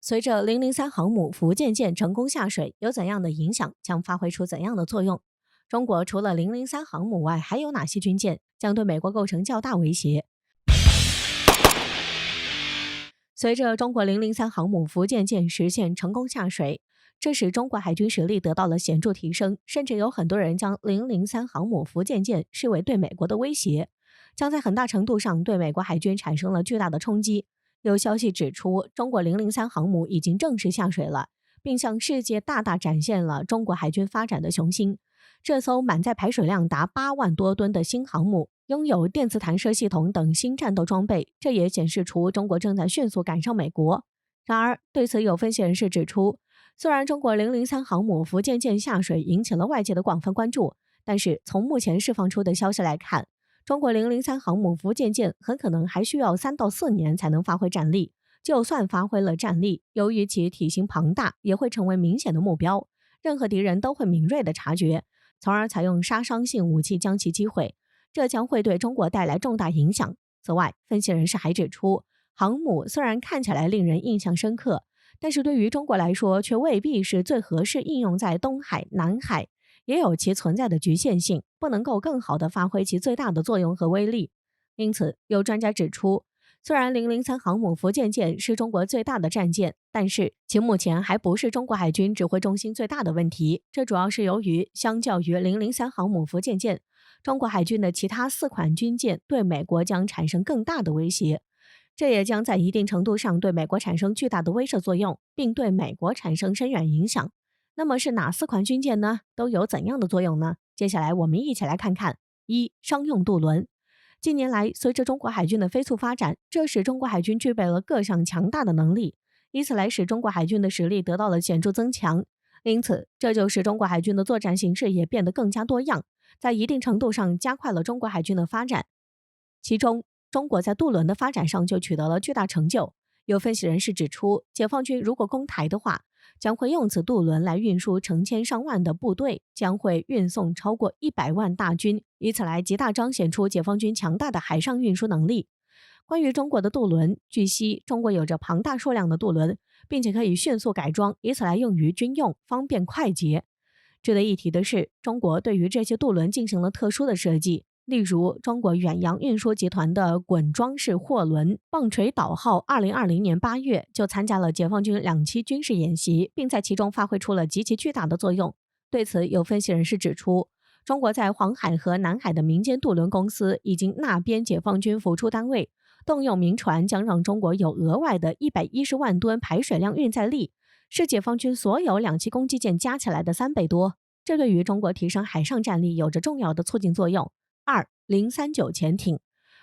随着003航母福建舰成功下水，有怎样的影响，将发挥出怎样的作用？中国除了003航母外，还有哪些军舰将对美国构成较大威胁？随着中国003航母福建舰实现成功下水，这使中国海军实力得到了显著提升，甚至有很多人将003航母福建舰视为对美国的威胁，将在很大程度上对美国海军产生了巨大的冲击。有消息指出，中国003航母已经正式下水了，并向世界大大展现了中国海军发展的雄心。这艘满载排水量达8万多吨的新航母，拥有电磁弹射系统等新战斗装备，这也显示出中国正在迅速赶上美国。然而，对此有分析人士指出，虽然中国003航母福建舰下水引起了外界的广泛关注，但是从目前释放出的消息来看，中国003航母福建舰很可能还需要3到4年才能发挥战力。就算发挥了战力，由于其体型庞大，也会成为明显的目标，任何敌人都会敏锐地察觉，从而采用杀伤性武器将其击毁，这将会对中国带来重大影响。此外，分析人士还指出，航母虽然看起来令人印象深刻，但是对于中国来说，却未必是最合适应用在东海、南海，也有其存在的局限性，不能够更好地发挥其最大的作用和威力。因此，有专家指出，虽然003航母福建舰是中国最大的战舰，但是其目前还不是中国海军指挥中心最大的问题。这主要是由于，相较于003航母福建舰，中国海军的其他4款军舰对美国将产生更大的威胁，这也将在一定程度上对美国产生巨大的威慑作用，并对美国产生深远影响。那么是哪4款军舰呢？都有怎样的作用呢？接下来我们一起来看看。1、商用渡轮。近年来，随着中国海军的飞速发展，这使中国海军具备了各项强大的能力，以此来使中国海军的实力得到了显著增强。因此，这就使中国海军的作战形式也变得更加多样，在一定程度上加快了中国海军的发展。其中，中国在渡轮的发展上就取得了巨大成就。有分析人士指出，解放军如果攻台的话，将会用此渡轮来运输成千上万的部队，将会运送超过100万大军，以此来极大彰显出解放军强大的海上运输能力。关于中国的渡轮，据悉，中国有着庞大数量的渡轮，并且可以迅速改装，以此来用于军用，方便快捷。值得一提的是，中国对于这些渡轮进行了特殊的设计，例如中国远洋运输集团的滚装式货轮棒槌岛号2020年8月就参加了解放军2期军事演习，并在其中发挥出了极其巨大的作用。对此，有分析人士指出，中国在黄海和南海的民间渡轮公司已经纳编解放军辅助单位，动用民船将让中国有额外的110万吨排水量运载力，是解放军所有2栖攻击舰加起来的3倍多。这对于中国提升海上战力有着重要的促进作用。2、039潜艇。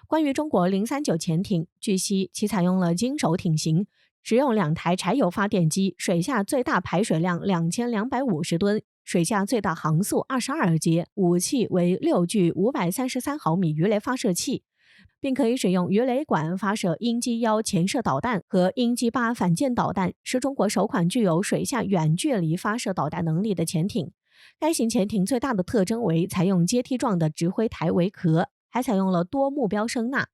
关于中国039潜艇，据悉其采用了金手艇型，使用2台柴油发电机，水下最大排水量2250吨，水下最大航速22节，武器为6具533毫米鱼雷发射器，并可以使用鱼雷管发射鹰击1潜射导弹和鹰击8反舰导弹，是中国首款具有水下远距离发射导弹能力的潜艇。该型潜艇最大的特征为采用阶梯状的指挥台为壳，还采用了多目标声呐，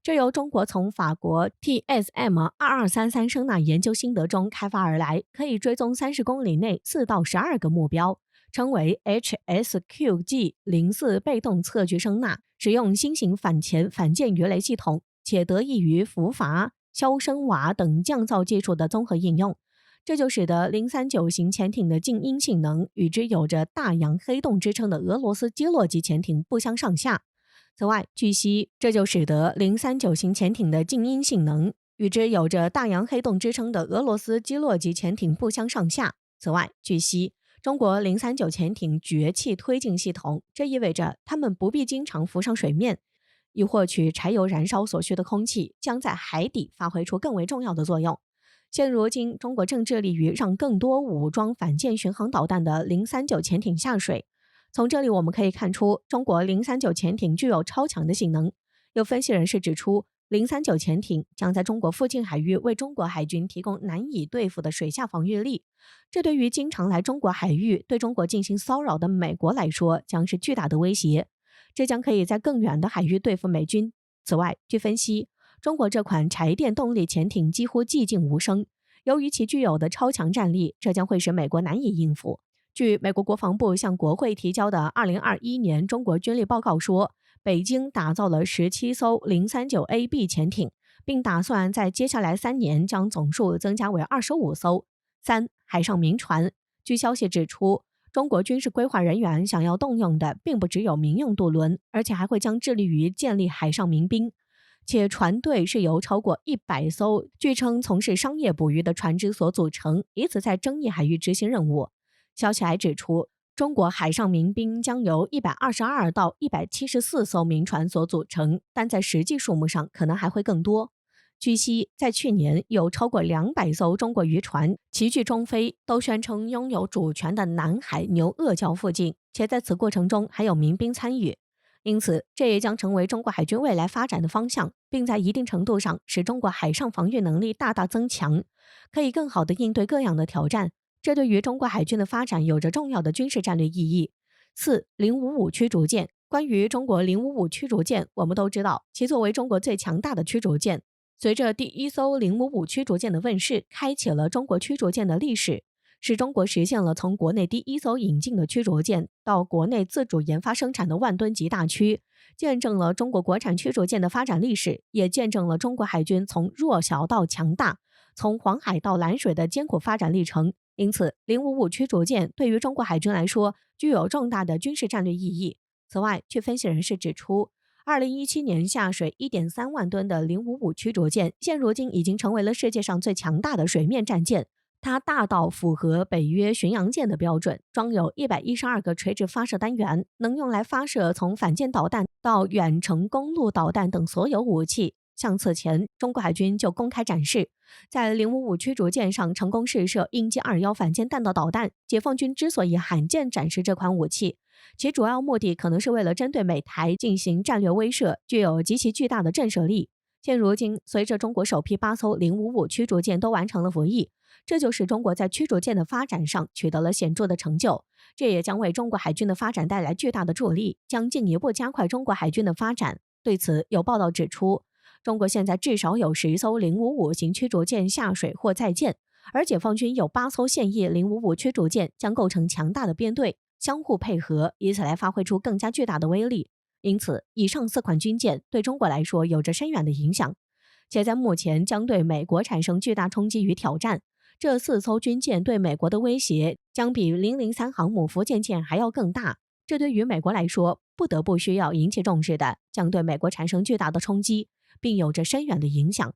这由中国从法国 TSM-2233 声呐研究心得中开发而来，可以追踪30公里内4到12个目标，称为 HSQG-04 被动测距声呐，使用新型反潜反舰鱼雷系统，且得益于伏筏、消声瓦等降噪技术的综合应用。这就使得039型潜艇的静音性能与之有着大洋黑洞之称的俄罗斯基洛级潜艇不相上下。此外，据悉，这就使得039型潜艇的静音性能与之有着大洋黑洞之称的俄罗斯基洛级潜艇不相上下。此外，据悉，中国039潜艇绝气推进系统，这意味着它们不必经常浮上水面，以获取柴油燃烧所需的空气，将在海底发挥出更为重要的作用。现如今，中国正致力于让更多武装反舰巡航导弹的039潜艇下水。从这里我们可以看出，中国039潜艇具有超强的性能。有分析人士指出，039潜艇将在中国附近海域为中国海军提供难以对付的水下防御力，这对于经常来中国海域对中国进行骚扰的美国来说将是巨大的威胁，这将可以在更远的海域对付美军。此外，据分析，中国这款柴电动力潜艇几乎寂静无声，由于其具有的超强战力，这将会使美国难以应付。据美国国防部向国会提交的2021年中国军力报告说，北京打造了17艘039AB 潜艇，并打算在接下来3年将总数增加为25艘。海上民船。据消息指出，中国军事规划人员想要动用的并不只有民用渡轮，而且还会将致力于建立海上民兵，且船队是由超过100艘据称从事商业捕鱼的船只所组成，以此在争议海域执行任务。消息还指出，中国海上民兵将由122到174艘民船所组成，但在实际数目上可能还会更多。据悉，在去年有超过200艘中国渔船齐聚中非，都宣称拥有主权的南海牛轭礁附近，且在此过程中还有民兵参与。因此，这也将成为中国海军未来发展的方向，并在一定程度上使中国海上防御能力大大增强，可以更好地应对各样的挑战。这对于中国海军的发展有着重要的军事战略意义。055驱逐舰。关于中国055驱逐舰，我们都知道，其作为中国最强大的驱逐舰，随着第一艘055驱逐舰的问世，开启了中国驱逐舰的历史，使中国实现了从国内第一艘引进的驱逐舰到国内自主研发生产的万吨级大驱，见证了中国国产驱逐舰的发展历史，也见证了中国海军从弱小到强大，从黄海到蓝水的艰苦发展历程。因此，055驱逐舰对于中国海军来说具有重大的军事战略意义。此外，据分析人士指出，2017年下水1.3万吨的055驱逐舰，现如今已经成为了世界上最强大的水面战舰。它大到符合北约巡洋舰的标准，装有112个垂直发射单元，能用来发射从反舰导弹到远程公路导弹等所有武器。像此前，中国海军就公开展示，在055驱逐舰上成功试射鹰击21反舰弹道导弹。解放军之所以罕见展示这款武器，其主要目的可能是为了针对美台进行战略威慑，具有极其巨大的震慑力。现如今，随着中国首批8艘055驱逐舰都完成了服役，这就是中国在驱逐舰的发展上取得了显著的成就。这也将为中国海军的发展带来巨大的助力，将进一步加快中国海军的发展。对此，有报道指出，中国现在至少有10艘055型驱逐舰下水或在建，而解放军有8艘现役055驱逐舰，将构成强大的编队，相互配合，以此来发挥出更加巨大的威力。因此，以上4款军舰对中国来说有着深远的影响，且在目前将对美国产生巨大冲击与挑战。这4艘军舰对美国的威胁将比003航母福建舰还要更大，这对于美国来说，不得不需要引起重视的，将对美国产生巨大的冲击，并有着深远的影响。